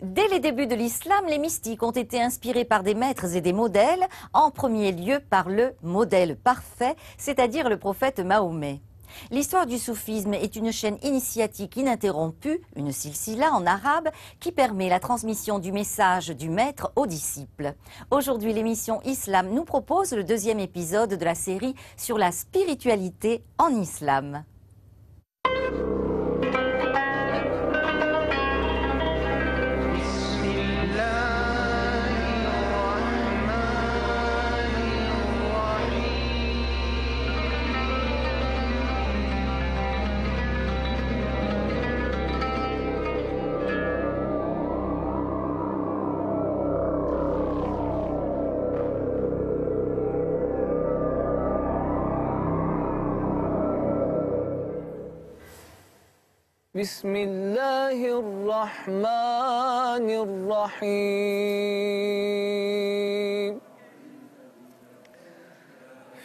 Dès les débuts de l'islam, les mystiques ont été inspirés par des maîtres et des modèles, en premier lieu par le modèle parfait, c'est-à-dire le prophète Mahomet. L'histoire du soufisme est une chaîne initiatique ininterrompue, une silsila en arabe, qui permet la transmission du message du maître aux disciples. Aujourd'hui, l'émission Islam nous propose le deuxième épisode de la série sur la spiritualité en islam. بسم الله الرحمن الرحيم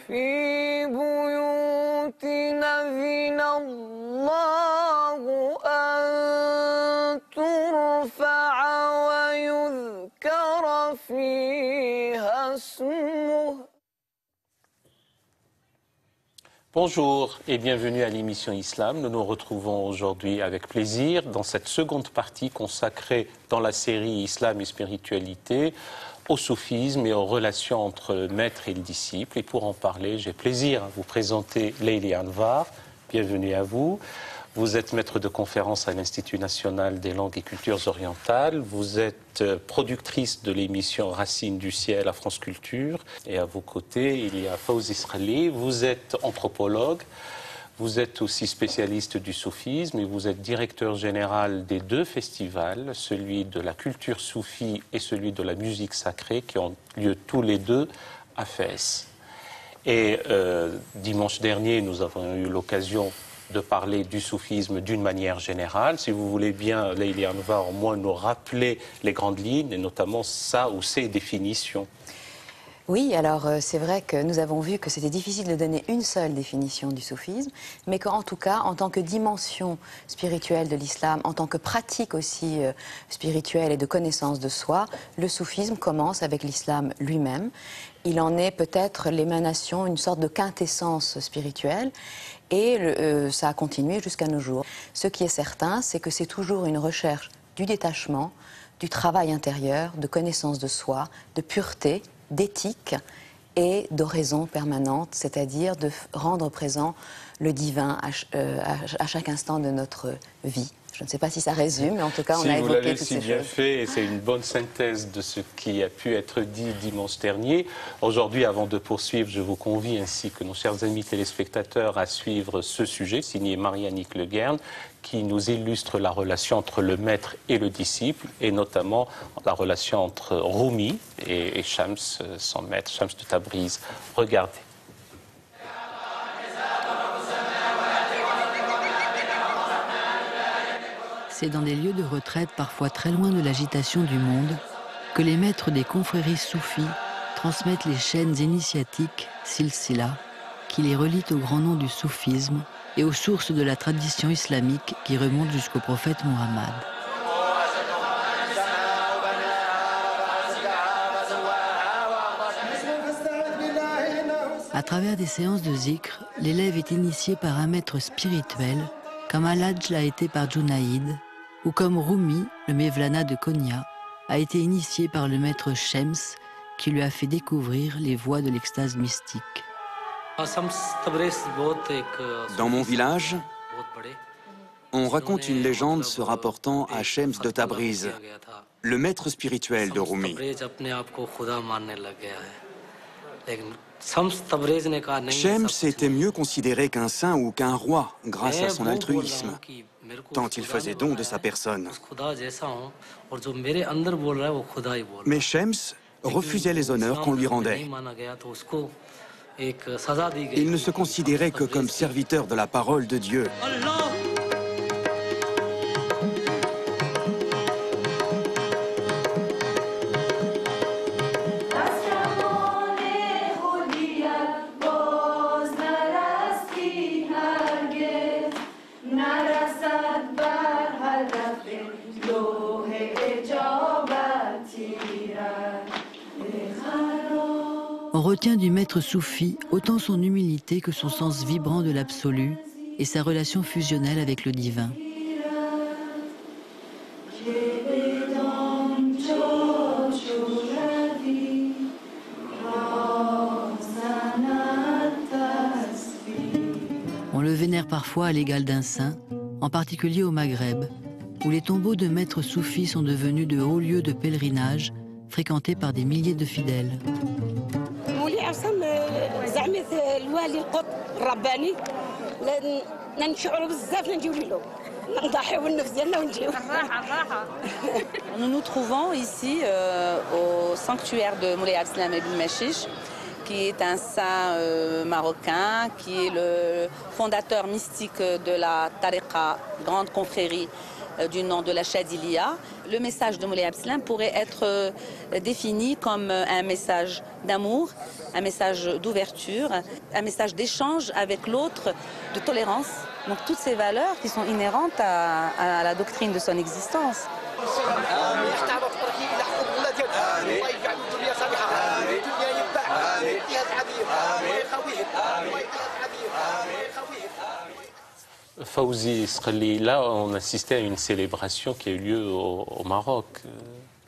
في بيوت أذن الله أن ترفع ويذكر فيها اسمه. Bonjour et bienvenue à l'émission Islam. Nous nous retrouvons aujourd'hui avec plaisir dans cette seconde partie consacrée dans la série Islam et spiritualité au soufisme et aux relations entre le maître et le disciple. Et pour en parler, j'ai plaisir à vous présenter Leili Anvar. Bienvenue à vous. Vous êtes maître de conférence à l'Institut national des langues et cultures orientales. Vous êtes productrice de l'émission Racines du ciel à France Culture. Et à vos côtés, il y a Fawzi Srali. Vous êtes anthropologue. Vous êtes aussi spécialiste du soufisme et vous êtes directeur général des deux festivals, celui de la culture soufie et celui de la musique sacrée, qui ont lieu tous les deux à Fès. Et dimanche dernier, nous avons eu l'occasion de parler du soufisme d'une manière générale. Si vous voulez bien, Leili Anvar, au moins nous rappeler les grandes lignes, et notamment ça ou ces définitions. Oui, alors c'est vrai que nous avons vu que c'était difficile de donner une seule définition du soufisme, mais qu'en tout cas, en tant que dimension spirituelle de l'islam, en tant que pratique aussi spirituelle et de connaissance de soi, le soufisme commence avec l'islam lui-même. Il en est peut-être l'émanation, une sorte de quintessence spirituelle, et ça a continué jusqu'à nos jours. Ce qui est certain, c'est que c'est toujours une recherche du détachement, du travail intérieur, de connaissance de soi, de pureté, d'éthique et d'oraison permanente, c'est-à-dire de rendre présent le divin à chaque instant de notre vie. Je ne sais pas si ça résume, mais en tout cas, on a évoqué toutes ces choses. Si vous l'avez si bien fait, et c'est une bonne synthèse de ce qui a pu être dit dimanche dernier. Aujourd'hui, avant de poursuivre, je vous convie, ainsi que nos chers amis téléspectateurs, à suivre ce sujet, signé Marie-Annick Le Guern, qui nous illustre la relation entre le maître et le disciple, et notamment la relation entre Rumi et Shams, son maître, Shams de Tabriz. Regardez. C'est dans des lieux de retraite parfois très loin de l'agitation du monde que les maîtres des confréries soufis transmettent les chaînes initiatiques, silsila, qui les relient au grand nom du soufisme et aux sources de la tradition islamique qui remonte jusqu'au prophète Muhammad. À travers des séances de zikr, l'élève est initié par un maître spirituel, comme Al-Hajj l'a été par Junaïd, ou comme Rumi, le Mevlana de Konya, a été initié par le maître Shems, qui lui a fait découvrir les voies de l'extase mystique. Dans mon village, on raconte une légende se rapportant à Shems de Tabriz, le maître spirituel de Rumi. Shems était mieux considéré qu'un saint ou qu'un roi grâce à son altruisme, tant il faisait don de sa personne. Mais Shems refusait les honneurs qu'on lui rendait. Il ne se considérait que comme serviteur de la parole de Dieu. نرسد بر هدف لوح On retient du maître soufi autant son humilité que son sens vibrant de l'absolu et sa relation fusionnelle avec le divin. On le vénère parfois à l'égal d'un saint, en particulier au Maghreb, où les tombeaux de maîtres soufis sont devenus de hauts lieux de pèlerinage, fréquentés par des milliers de fidèles. Nous nous trouvons ici au sanctuaire de Moulay Abdeslam Ibn Mashish, qui est un saint marocain, qui est le fondateur mystique de la tariqa, grande confrérie du nom de la Chadiliya. Le message de Moulay Abdeslam pourrait être défini comme un message d'amour, un message d'ouverture, un message d'échange avec l'autre, de tolérance. Donc toutes ces valeurs qui sont inhérentes à la doctrine de son existence. Fawzi Sreli, là on assistait à une célébration qui a eu lieu au Maroc.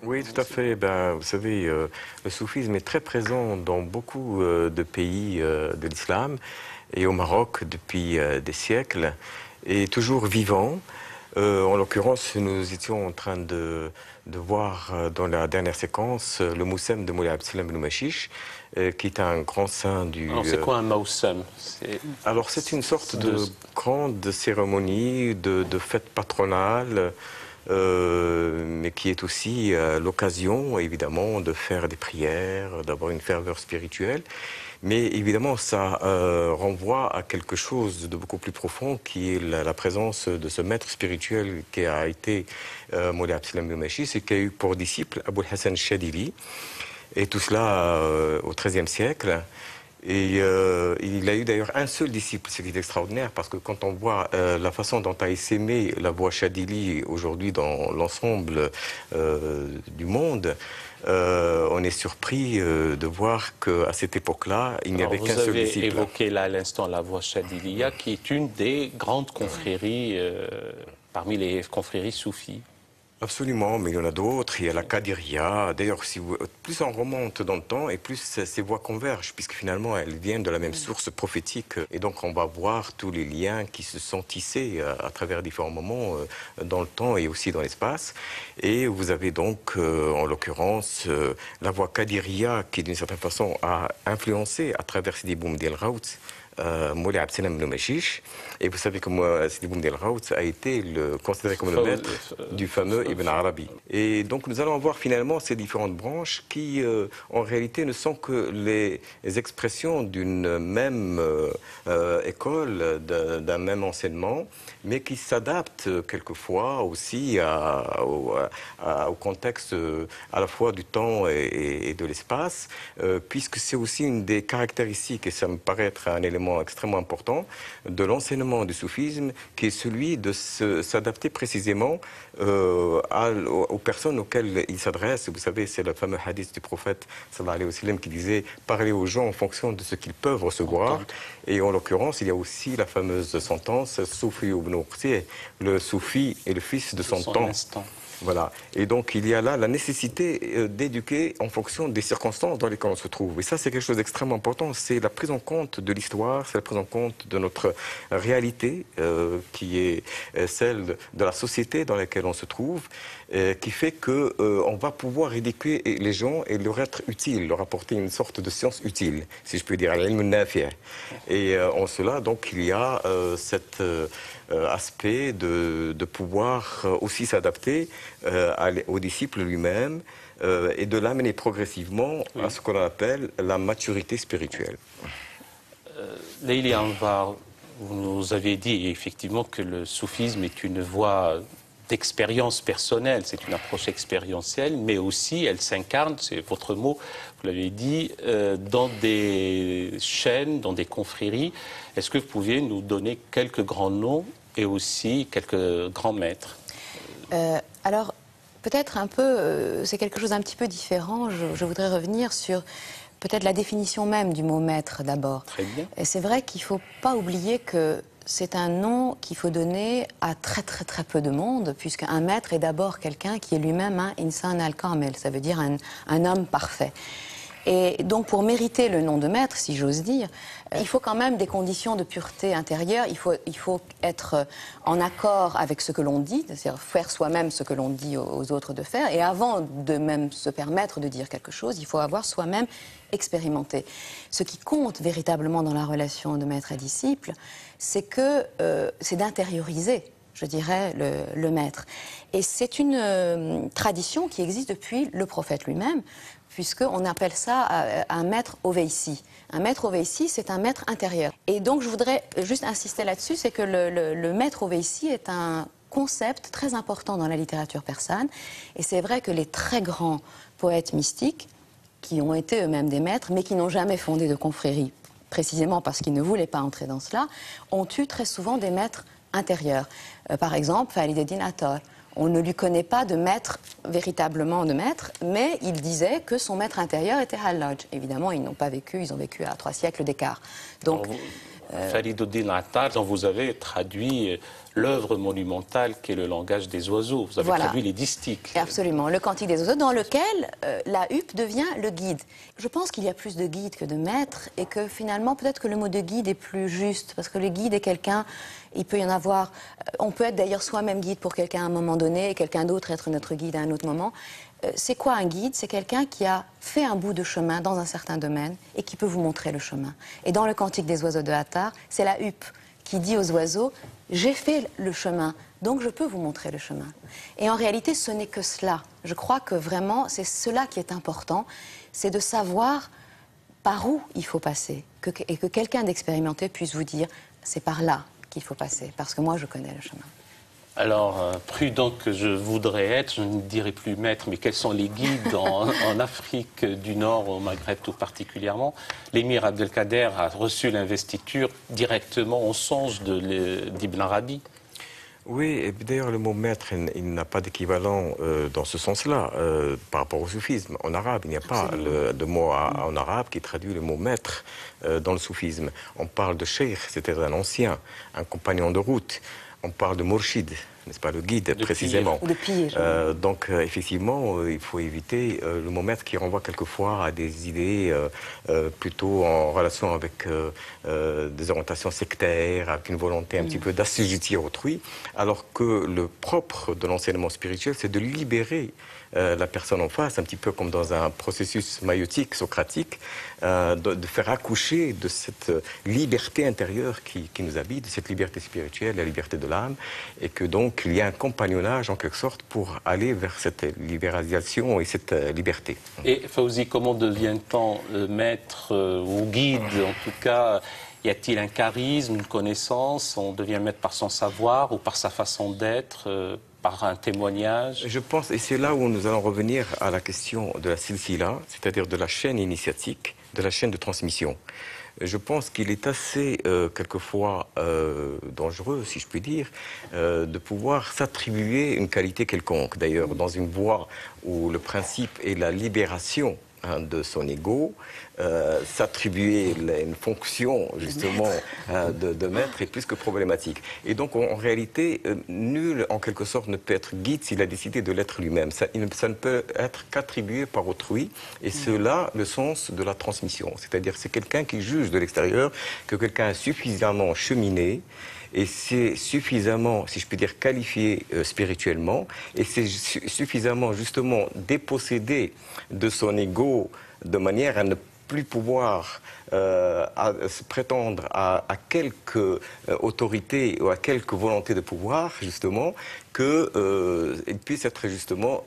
Oui, tout à fait. Ben, vous savez, le soufisme est très présent dans beaucoup de pays de l'islam et au Maroc depuis des siècles, et toujours vivant. En l'occurrence, nous étions en train de voir dans la dernière séquence le Moussem de Moulay Abdeslam Ibn Mashish, qui est un grand saint du... Alors c'est quoi un Moussem? Alors c'est une sorte de grande cérémonie, de fête patronale, mais qui est aussi l'occasion, évidemment, de faire des prières, d'avoir une ferveur spirituelle. Mais évidemment, ça renvoie à quelque chose de beaucoup plus profond, qui est la présence de ce maître spirituel qui a été Moulay Abdeslam Ibn Mashish et qui a eu pour disciple Abul Hassan Chadili. Et tout cela au XIIIe siècle. Et il a eu d'ailleurs un seul disciple, ce qui est extraordinaire, parce que quand on voit la façon dont a essaimé la voie Chadili aujourd'hui dans l'ensemble du monde, on est surpris de voir qu'à cette époque-là, il n'y avait qu'un seul disciple. Vous avez évoqué là à l'instant la voie Chadiliya, qui est une des grandes confréries parmi les confréries soufis. Absolument, mais il y en a d'autres. Il y a la Qadiria. D'ailleurs, plus on remonte dans le temps, et plus ces voies convergent, puisque finalement, elles viennent de la même source prophétique. Et donc, on va voir tous les liens qui se sont tissés à travers différents moments dans le temps et aussi dans l'espace. Et vous avez donc, en l'occurrence, la voie Qadiria, qui d'une certaine façon a influencé à travers Sidi Boumdi El Raout, Moulay Abdeslam Ibn Mashish. Et vous savez que Sidi Boumdi El Raout a été considéré comme le maître du fameux Ibn Arabi. Et donc nous allons voir finalement ces différentes branches qui en réalité ne sont que les expressions d'une même école, d'un même enseignement, mais qui s'adaptent quelquefois aussi au contexte à la fois du temps et de l'espace, puisque c'est aussi une des caractéristiques, et ça me paraît être un élément extrêmement important, de l'enseignement du soufisme, qui est celui de s'adapter précisément aux personnes auxquelles il s'adresse. Vous savez, c'est le fameux hadith du prophète sallallahu alayhi wa sallam qui disait « Parlez aux gens en fonction de ce qu'ils peuvent recevoir ». Et en l'occurrence, il y a aussi la fameuse sentence « Soufi ibn Uqti », le soufi est le fils de son temps. Voilà. Et donc, il y a là la nécessité d'éduquer en fonction des circonstances dans lesquelles on se trouve. Et ça, c'est quelque chose d'extrêmement important. C'est la prise en compte de l'histoire, c'est la prise en compte de notre réalité, qui est celle de la société dans laquelle on se trouve, qui fait qu'on va pouvoir éduquer les gens et leur être utile, leur apporter une sorte de science utile, si je peux dire, al-ilm al-nafi'. Et en cela, donc, il y a cet aspect de pouvoir aussi s'adapter au disciple lui-même et de l'amener progressivement à ce qu'on appelle la maturité spirituelle. Leili Anvar, vous nous avez dit effectivement que le soufisme est une voie d'expérience personnelle, c'est une approche expérientielle, mais aussi elle s'incarne, c'est votre mot, vous l'avez dit, dans des chaînes, dans des confréries. Est-ce que vous pouviez nous donner quelques grands noms et aussi quelques grands maîtres? Alors, peut-être un peu, c'est quelque chose d'un petit peu différent. Je voudrais revenir sur peut-être la définition même du mot maître d'abord. Très bien. Et c'est vrai qu'il ne faut pas oublier que c'est un nom qu'il faut donner à très peu de monde, puisqu'un maître est d'abord quelqu'un qui est lui-même un insan al-kamel, ça veut dire un homme parfait. Et donc pour mériter le nom de maître, si j'ose dire, il faut quand même des conditions de pureté intérieure, il faut être en accord avec ce que l'on dit, c'est-à-dire faire soi-même ce que l'on dit aux autres de faire, et avant de même se permettre de dire quelque chose, il faut avoir soi-même expérimenté. Ce qui compte véritablement dans la relation de maître et disciple, c'est d'intérioriser, je dirais, le maître. Et c'est une tradition qui existe depuis le prophète lui-même, puisqu'on appelle ça un maître oveissi. Un maître oveissi, c'est un maître intérieur. Et donc, je voudrais juste insister là-dessus, c'est que le maître oveissi est un concept très important dans la littérature persane. Et c'est vrai que les très grands poètes mystiques, qui ont été eux-mêmes des maîtres, mais qui n'ont jamais fondé de confrérie, précisément parce qu'ils ne voulaient pas entrer dans cela, ont eu très souvent des maîtres intérieurs. Par exemple, Farideddin Attar. On ne lui connaît pas de maître, véritablement de maître, mais il disait que son maître intérieur était Hallaj. Évidemment, ils n'ont pas vécu, ils ont vécu à 3 siècles d'écart. Donc, Farideddin Attar, dont vous avez traduit l'œuvre monumentale qui est le langage des oiseaux. Vous avez traduit les distiques. Absolument, le cantique des oiseaux, dans lequel la huppe devient le guide. Je pense qu'il y a plus de guides que de maîtres, et que finalement, peut-être que le mot de guide est plus juste, parce que le guide est quelqu'un, il peut y en avoir, on peut être d'ailleurs soi-même guide pour quelqu'un à un moment donné, et quelqu'un d'autre être notre guide à un autre moment. C'est quoi un guide? C'est quelqu'un qui a fait un bout de chemin dans un certain domaine et qui peut vous montrer le chemin. Et dans le cantique des oiseaux de Attar, c'est la huppe qui dit aux oiseaux « J'ai fait le chemin, donc je peux vous montrer le chemin ». Et en réalité, ce n'est que cela. Je crois que vraiment, c'est cela qui est important, c'est de savoir par où il faut passer, et que quelqu'un d'expérimenté puisse vous dire « C'est par là qu'il faut passer, parce que moi, je connais le chemin ». Alors, prudent que je voudrais être, je ne dirais plus maître, mais quels sont les guides en Afrique du Nord, au Maghreb tout particulièrement? L'émir Abdelkader a reçu l'investiture directement au songe d'Ibn Arabi. Oui, et d'ailleurs le mot maître, il n'a pas d'équivalent dans ce sens-là par rapport au soufisme. En arabe, il n'y a pas de mot en arabe qui traduit le mot maître dans le soufisme. On parle de cheikh, c'était un ancien, un compagnon de route. On parle de mourchid, n'est-ce pas, le guide, précisément. Ou de pire. Donc, effectivement, il faut éviter le mot maître qui renvoie quelquefois à des idées plutôt en relation avec des orientations sectaires, avec une volonté un petit peu d'assujettir autrui, alors que le propre de l'enseignement spirituel, c'est de libérer la personne en face, un petit peu comme dans un processus maïotique, socratique, de faire accoucher de cette liberté intérieure qui nous habite, de cette liberté spirituelle, la liberté de l'âme, et que donc il y a un compagnonnage en quelque sorte pour aller vers cette libéralisation et cette liberté. Et Fawzi, comment devient-on maître ou guide? En tout cas, y a-t-il un charisme, une connaissance? On devient maître par son savoir ou par sa façon d'être, par un témoignage? Je pense, et c'est là où nous allons revenir à la question de la silsila, c'est-à-dire de la chaîne initiatique, de la chaîne de transmission. Je pense qu'il est assez, quelquefois, dangereux, si je puis dire, de pouvoir s'attribuer une qualité quelconque. D'ailleurs, dans une voie où le principe est la libération de son ego, s'attribuer une fonction justement de maître est plus que problématique. Et donc en réalité, nul en quelque sorte ne peut être guide s'il a décidé de l'être lui-même. Ça ne peut être qu'attribué par autrui, et c'est là le sens de la transmission. C'est-à-dire c'est quelqu'un qui juge de l'extérieur que quelqu'un est suffisamment cheminé, et c'est suffisamment, si je puis dire, qualifié spirituellement, et c'est suffisamment justement dépossédé de son ego de manière à ne plus pouvoir se prétendre à quelque autorité ou à quelque volonté de pouvoir, justement, qu'il puisse être justement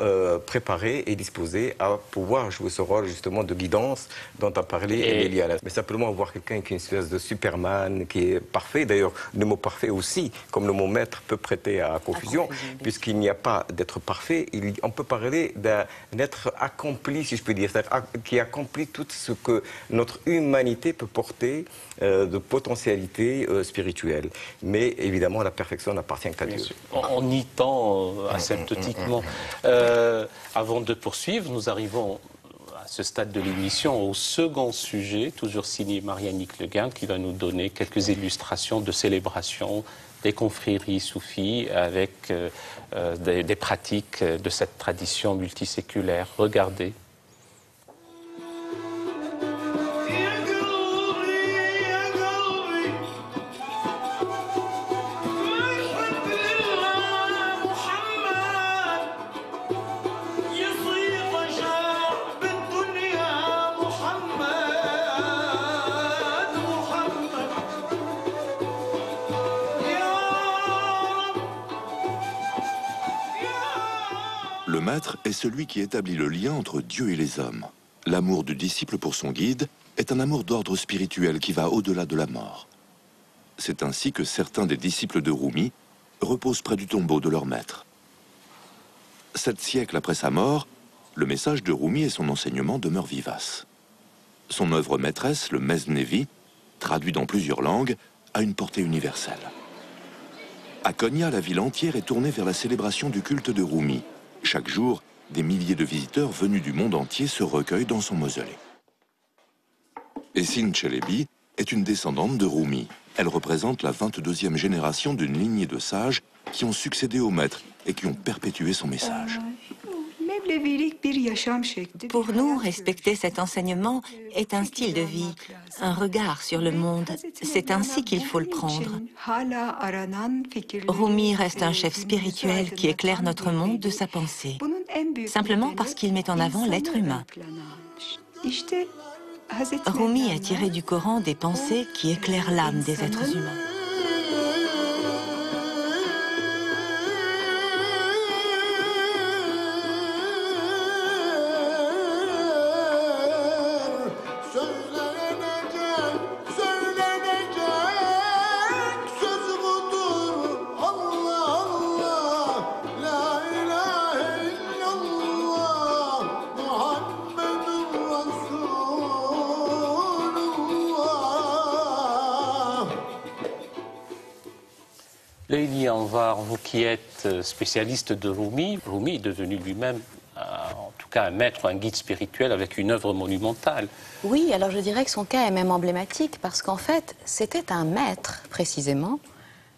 préparé et disposé à pouvoir jouer ce rôle justement de guidance dont a parlé Emilia. Mais simplement avoir quelqu'un qui est une espèce de Superman, qui est parfait. D'ailleurs, le mot parfait aussi, comme le mot maître, peut prêter à confusion, puisqu'il n'y a pas d'être parfait. On peut parler d'un être accompli, si je peux dire, qui accomplit tout ce que notre humanité peut porter de potentialité spirituelle. Mais évidemment, la perfection n'appartient qu'à Dieu. On y temps asymptotiquement. Avant de poursuivre, nous arrivons à ce stade de l'émission au second sujet, toujours signé Mariannick Leguin, qui va nous donner quelques illustrations de célébration des confréries soufis avec des pratiques de cette tradition multiséculaire. Regardez. Le maître est celui qui établit le lien entre Dieu et les hommes. L'amour du disciple pour son guide est un amour d'ordre spirituel qui va au-delà de la mort. C'est ainsi que certains des disciples de Rumi reposent près du tombeau de leur maître. 7 siècles après sa mort, le message de Rumi et son enseignement demeurent vivaces. Son œuvre maîtresse, le Mesnevi, traduit dans plusieurs langues, a une portée universelle. À Konya, la ville entière est tournée vers la célébration du culte de Rumi. Chaque jour, des milliers de visiteurs venus du monde entier se recueillent dans son mausolée. Esin Çelebi est une descendante de Rumi. Elle représente la 22e génération d'une lignée de sages qui ont succédé au maître et qui ont perpétué son message. Pour nous, respecter cet enseignement est un style de vie, un regard sur le monde. C'est ainsi qu'il faut le prendre. Rumi reste un chef spirituel qui éclaire notre monde de sa pensée, simplement parce qu'il met en avant l'être humain. Rumi a tiré du Coran des pensées qui éclairent l'âme des êtres humains. Léonie Anvar, vous qui êtes spécialiste de Rumi, Rumi est devenu lui-même, en tout cas un maître, un guide spirituel avec une œuvre monumentale. Oui, alors je dirais que son cas est même emblématique parce qu'en fait, c'était un maître, précisément,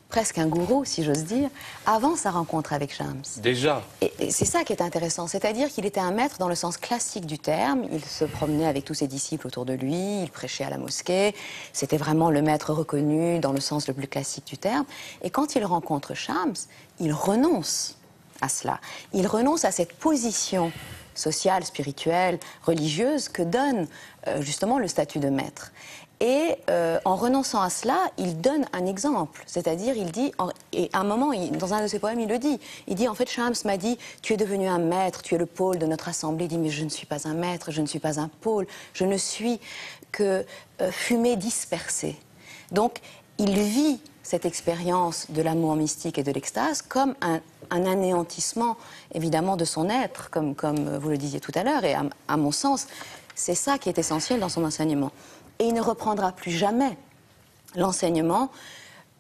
presque un gourou, si j'ose dire, avant sa rencontre avec Shams. Déjà. Et c'est ça qui est intéressant, c'est-à-dire qu'il était un maître dans le sens classique du terme, il se promenait avec tous ses disciples autour de lui, il prêchait à la mosquée, c'était vraiment le maître reconnu dans le sens le plus classique du terme. Et quand il rencontre Shams, il renonce à cela, il renonce à cette position sociale, spirituelle, religieuse que donne justement le statut de maître. Et en renonçant à cela, il donne un exemple. C'est-à-dire, il dit, et à un moment, dans un de ses poèmes, il le dit. Il dit, en fait, Shams m'a dit, tu es devenu un maître, tu es le pôle de notre assemblée. Il dit, mais je ne suis pas un maître, je ne suis pas un pôle, je ne suis que fumée dispersée. Donc, il vit cette expérience de l'amour mystique et de l'extase comme un anéantissement, évidemment, de son être, comme vous le disiez tout à l'heure. Et à mon sens, c'est ça qui est essentiel dans son enseignement. Et il ne reprendra plus jamais l'enseignement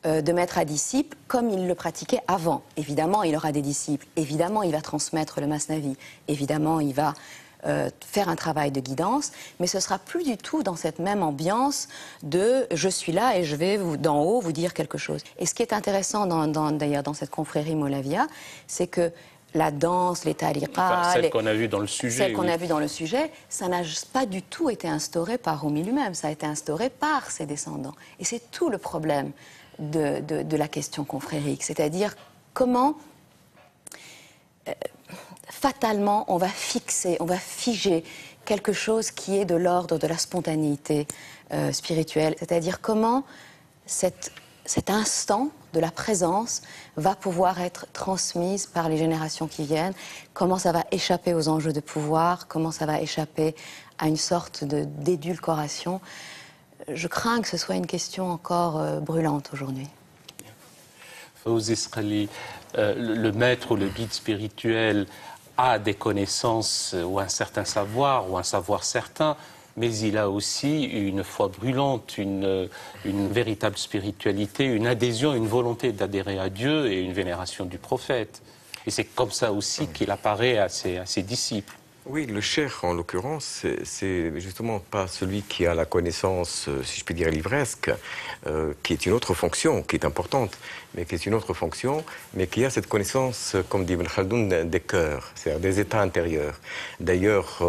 de maître à disciple comme il le pratiquait avant. Évidemment, il aura des disciples. Évidemment, il va transmettre le Masnavi. Évidemment, il va faire un travail de guidance. Mais ce ne sera plus du tout dans cette même ambiance de « je suis là et je vais d'en haut vous dire quelque chose ». Et ce qui est intéressant d'ailleurs dans cette confrérie Molavia, c'est que la danse, les tariqas... Celle qu'on a vue dans le sujet. Celle qu'on a vue dans le sujet, ça n'a pas du tout été instauré par Rumi lui-même, ça a été instauré par ses descendants. Et c'est tout le problème de la question confrérique, c'est-à-dire comment fatalement on va fixer, on va figer quelque chose qui est de l'ordre de la spontanéité spirituelle, c'est-à-dire comment cet instant de la présence va pouvoir être transmise par les générations qui viennent, comment ça va échapper aux enjeux de pouvoir, comment ça va échapper à une sorte d'édulcoration. Je crains que ce soit une question encore brûlante aujourd'hui. Fawzi Sqali, le maître ou le guide spirituel a des connaissances ou un certain savoir certain, mais il a aussi une foi brûlante, une véritable spiritualité, une adhésion, une volonté d'adhérer à Dieu et une vénération du prophète. Et c'est comme ça aussi qu'il apparaît à ses disciples. Oui, le cheikh, en l'occurrence, c'est justement pas celui qui a la connaissance, si je puis dire, livresque, qui est une autre fonction, qui est importante, mais qui est une autre fonction, mais qui a cette connaissance, comme dit Ibn Khaldoun, des cœurs, c'est-à-dire des états intérieurs. D'ailleurs,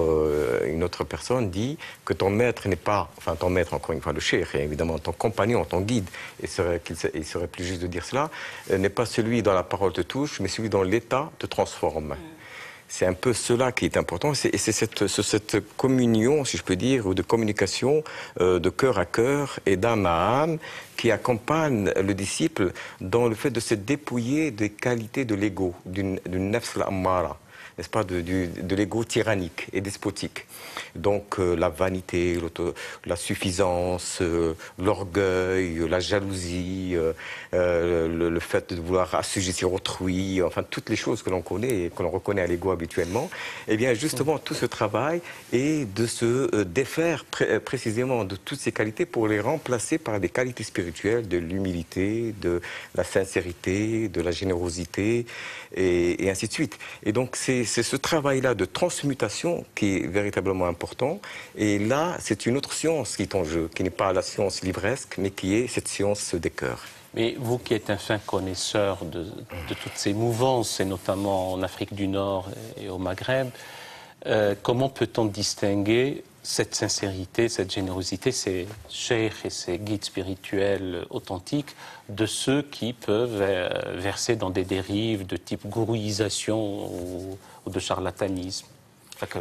une autre personne dit que ton maître n'est pas, enfin ton maître, encore une fois, le cheikh, et évidemment ton compagnon, ton guide, il serait plus juste de dire cela, n'est pas celui dont la parole te touche, mais celui dont l'état te transforme. C'est un peu cela qui est important, et c'est cette communion, si je peux dire, ou de communication de cœur à cœur et d'âme à âme qui accompagne le disciple dans le fait de se dépouiller des qualités de l'ego, d'une nafs al-ammara, n'est-ce pas, de l'ego tyrannique et despotique. Donc la vanité, la suffisance, l'orgueil, la jalousie, le fait de vouloir assujettir autrui, enfin toutes les choses que l'on connaît et que l'on reconnaît à l'ego habituellement, eh bien justement tout ce travail est de se défaire précisément de toutes ces qualités pour les remplacer par des qualités spirituelles, de l'humilité, de la sincérité, de la générosité et ainsi de suite. Et donc c'est ce travail-là de transmutation qui est véritablement important. Et là, c'est une autre science qui est en jeu, qui n'est pas la science livresque, mais qui est cette science des cœurs. Mais vous qui êtes un fin connaisseur de toutes ces mouvances, et notamment en Afrique du Nord et au Maghreb, comment peut-on distinguer cette sincérité, cette générosité, ces cheikhs et ces guides spirituels authentiques de ceux qui peuvent verser dans des dérives de type gourouisation ou de charlatanisme?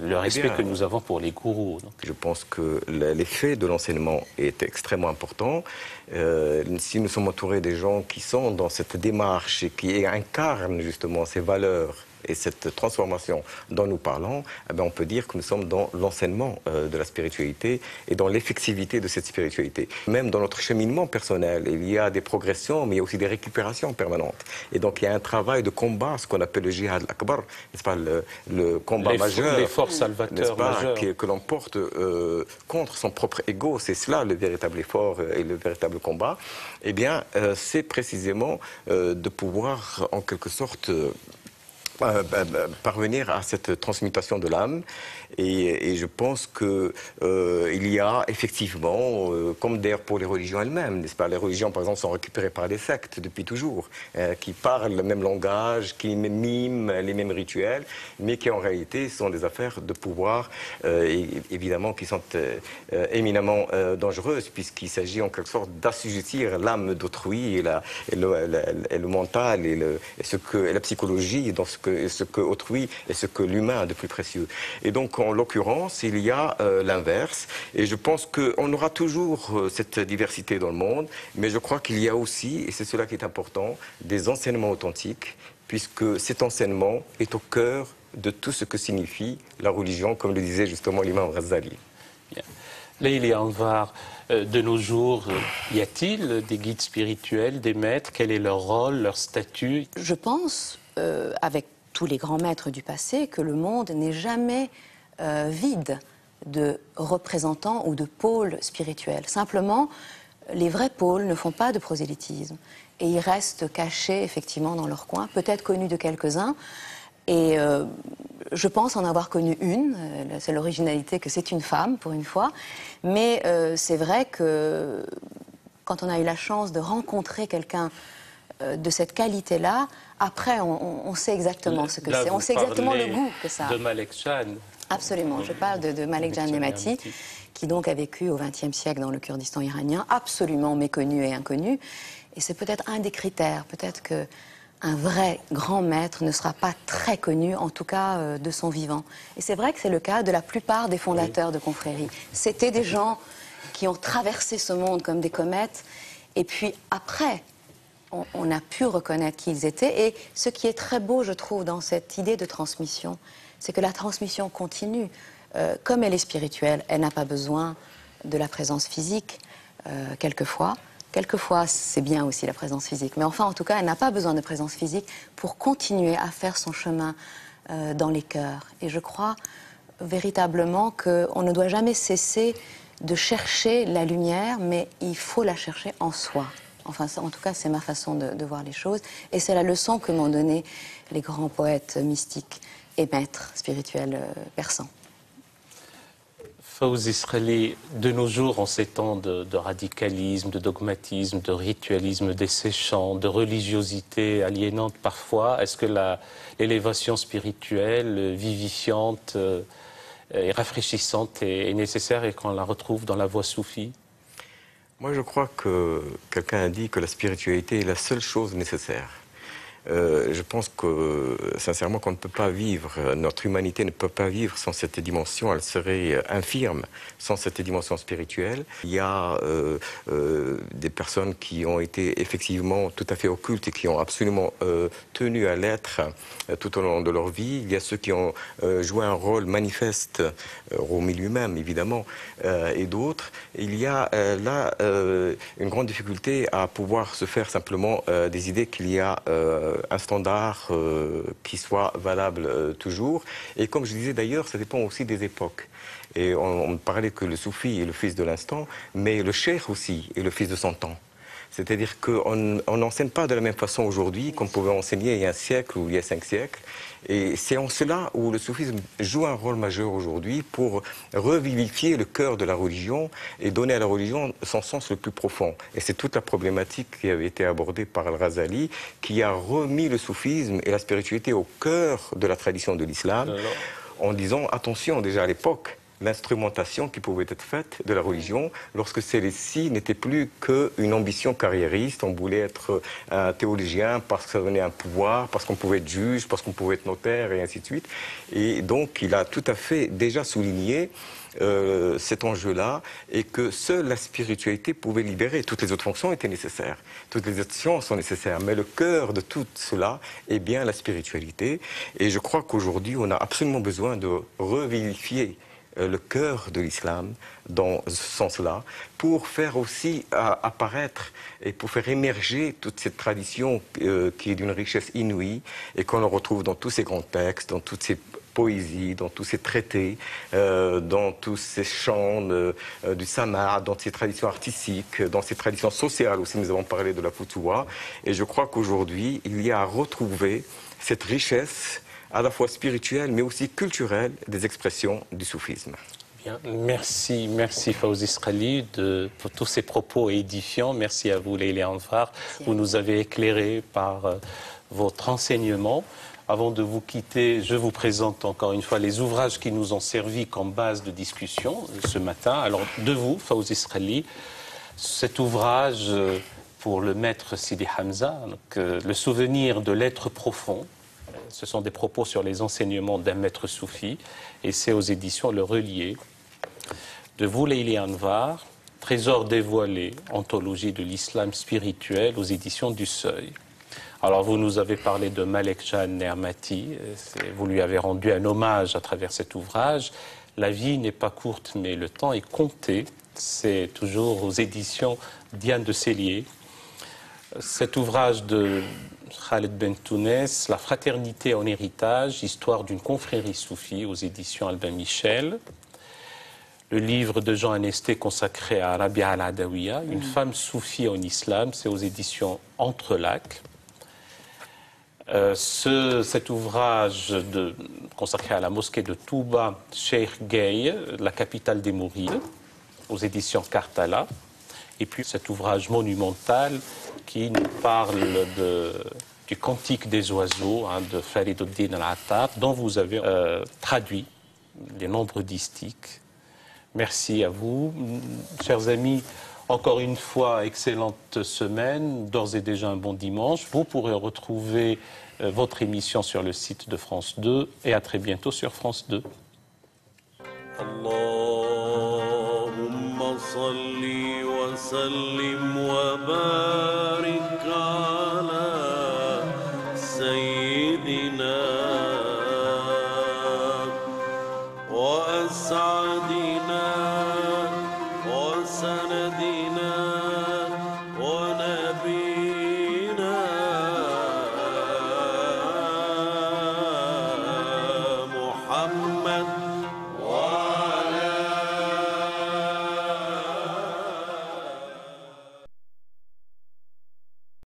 Le respect que nous avons pour les gourous. Donc. Je pense que l'effet de l'enseignement est extrêmement important. Si nous sommes entourés des gens qui sont dans cette démarche et qui incarnent justement ces valeurs et cette transformation dont nous parlons, eh bien on peut dire que nous sommes dans l'enseignement de la spiritualité et dans l'effectivité de cette spiritualité. Même dans notre cheminement personnel, il y a des progressions, mais il y a aussi des récupérations permanentes. Et donc il y a un travail de combat, ce qu'on appelle le jihad al-akbar, n'est-ce pas, le combat majeur, l'effort salvateur majeur, que l'on porte contre son propre ego. C'est cela le véritable effort et le véritable combat. Eh bien, c'est précisément de pouvoir, en quelque sorte, parvenir à cette transmutation de l'âme. Et je pense que il y a effectivement, comme d'ailleurs pour les religions elles-mêmes, n'est-ce pas, les religions par exemple sont récupérées par des sectes depuis toujours, qui parlent le même langage, qui miment les mêmes rituels, mais qui en réalité sont des affaires de pouvoir, évidemment qui sont éminemment dangereuses, puisqu'il s'agit en quelque sorte d'assujettir l'âme d'autrui et le mental et la psychologie dans ce que autrui et ce que l'humain a de plus précieux. Et donc en l'occurrence, il y a l'inverse. Et je pense qu'on aura toujours cette diversité dans le monde, mais je crois qu'il y a aussi, et c'est cela qui est important, des enseignements authentiques, puisque cet enseignement est au cœur de tout ce que signifie la religion, comme le disait justement l'imam Ghazali. Bien. Layli Anwar, de nos jours, y a-t-il des guides spirituels, des maîtres? Quel est leur rôle, leur statut? Je pense, avec tous les grands maîtres du passé, que le monde n'est jamais vide de représentants ou de pôles spirituels. Simplement, les vrais pôles ne font pas de prosélytisme et ils restent cachés effectivement dans leur coin, peut-être connus de quelques-uns. Et je pense en avoir connu une, la seule originalité que c'est une femme pour une fois, mais c'est vrai que quand on a eu la chance de rencontrer quelqu'un de cette qualité-là, après on sait exactement ce que c'est, on sait exactement le goût que ça a. De Malek Chan. Absolument, je parle de Malek Jan Nemati, qui donc a vécu au XXe siècle dans le Kurdistan iranien, absolument méconnu et inconnu. Et c'est peut-être un des critères, peut-être qu'un vrai grand maître ne sera pas très connu, en tout cas de son vivant. Et c'est vrai que c'est le cas de la plupart des fondateurs de confréries. C'était des gens qui ont traversé ce monde comme des comètes, et puis après, on a pu reconnaître qui ils étaient. Et ce qui est très beau, je trouve, dans cette idée de transmission, c'est que la transmission continue. Comme elle est spirituelle, elle n'a pas besoin de la présence physique, quelquefois. Quelquefois, c'est bien aussi la présence physique. Mais enfin, en tout cas, elle n'a pas besoin de présence physique pour continuer à faire son chemin dans les cœurs. Et je crois véritablement qu'on ne doit jamais cesser de chercher la lumière, mais il faut la chercher en soi. Enfin, ça, en tout cas, c'est ma façon de voir les choses. Et c'est la leçon que m'ont donnée les grands poètes mystiques et maîtres spirituels persans. Fawzi Israeli, de nos jours, en ces temps de radicalisme, de dogmatisme, de ritualisme desséchant, de religiosité aliénante parfois, est-ce que l'élévation spirituelle, vivifiante et rafraîchissante est nécessaire et qu'on la retrouve dans la voie soufie? Moi, je crois que quelqu'un a dit que la spiritualité est la seule chose nécessaire. Je pense que, sincèrement, qu'on ne peut pas vivre, notre humanité ne peut pas vivre sans cette dimension, elle serait infirme sans cette dimension spirituelle. Il y a des personnes qui ont été effectivement tout à fait occultes et qui ont absolument tenu à l'être tout au long de leur vie. Il y a ceux qui ont joué un rôle manifeste, Rumi lui-même évidemment, et d'autres. Il y a là une grande difficulté à pouvoir se faire simplement des idées qu'il y a un standard qui soit valable toujours. Et comme je disais d'ailleurs, ça dépend aussi des époques. Et on parlait que le soufi est le fils de l'instant, mais le cheikh aussi est le fils de son temps. C'est-à-dire qu'on n'enseigne pas de la même façon aujourd'hui qu'on pouvait enseigner il y a un siècle ou il y a 5 siècles. Et c'est en cela où le soufisme joue un rôle majeur aujourd'hui pour revivifier le cœur de la religion et donner à la religion son sens le plus profond. Et c'est toute la problématique qui avait été abordée par Al-Ghazali, qui a remis le soufisme et la spiritualité au cœur de la tradition de l'islam, en disant, attention, déjà à l'époque, l'instrumentation qui pouvait être faite de la religion lorsque celle-ci n'était plus qu'une ambition carriériste. On voulait être un théologien parce que ça donnait un pouvoir, parce qu'on pouvait être juge, parce qu'on pouvait être notaire et ainsi de suite. Et donc il a tout à fait déjà souligné cet enjeu-là et que seule la spiritualité pouvait libérer. Toutes les autres fonctions étaient nécessaires. Toutes les autres sciences sont nécessaires. Mais le cœur de tout cela est bien la spiritualité. Et je crois qu'aujourd'hui, on a absolument besoin de revivifier le cœur de l'islam dans ce sens-là, pour faire aussi apparaître et pour faire émerger toute cette tradition qui est d'une richesse inouïe et qu'on retrouve dans tous ces grands textes, dans toutes ces poésies, dans tous ces traités, dans tous ces chants du Samar, dans ces traditions artistiques, dans ces traditions sociales aussi. Nous avons parlé de la Foutoua. Et je crois qu'aujourd'hui, il y a à retrouver cette richesse à la fois spirituelle, mais aussi culturelle, des expressions du soufisme. Bien, merci Fawzi Israeli pour tous ces propos édifiants. Merci à vous, Leïla Anvar. Vous nous avez éclairé par votre enseignement. Avant de vous quitter, je vous présente encore une fois les ouvrages qui nous ont servi comme base de discussion ce matin. Alors, de vous, Fawzi Israeli, cet ouvrage pour le maître Sidi Hamza, donc, le souvenir de l'être profond. Ce sont des propos sur les enseignements d'un maître soufi, et c'est aux éditions Le Relier. De vous, Leïla Anvar, Trésor dévoilé, anthologie de l'islam spirituel, aux éditions du Seuil. Alors, vous nous avez parlé de Malek Jan Nermati, vous lui avez rendu un hommage à travers cet ouvrage. La vie n'est pas courte, mais le temps est compté. C'est toujours aux éditions Diane de Cellier. Cet ouvrage de Khaled Ben Tounès, La fraternité en héritage, histoire d'une confrérie soufie, aux éditions Albin Michel. Le livre de Jean Anesté consacré à Rabia al-Adawiya, une femme soufie en islam, c'est aux éditions Entrelacs. Cet ouvrage consacré à la mosquée de Touba, Cheikh Gueye, la capitale des Mourides, aux éditions Kartala. Et puis cet ouvrage monumental qui nous parle du Cantique des oiseaux, de Fariduddin al-Attar, dont vous avez traduit les nombreux distiques. Merci à vous. Chers amis, encore une fois, excellente semaine, d'ores et déjà un bon dimanche. Vous pourrez retrouver votre émission sur le site de France 2 et à très bientôt sur France 2. Allahumma salli wa sallim wa barik ala sayyidina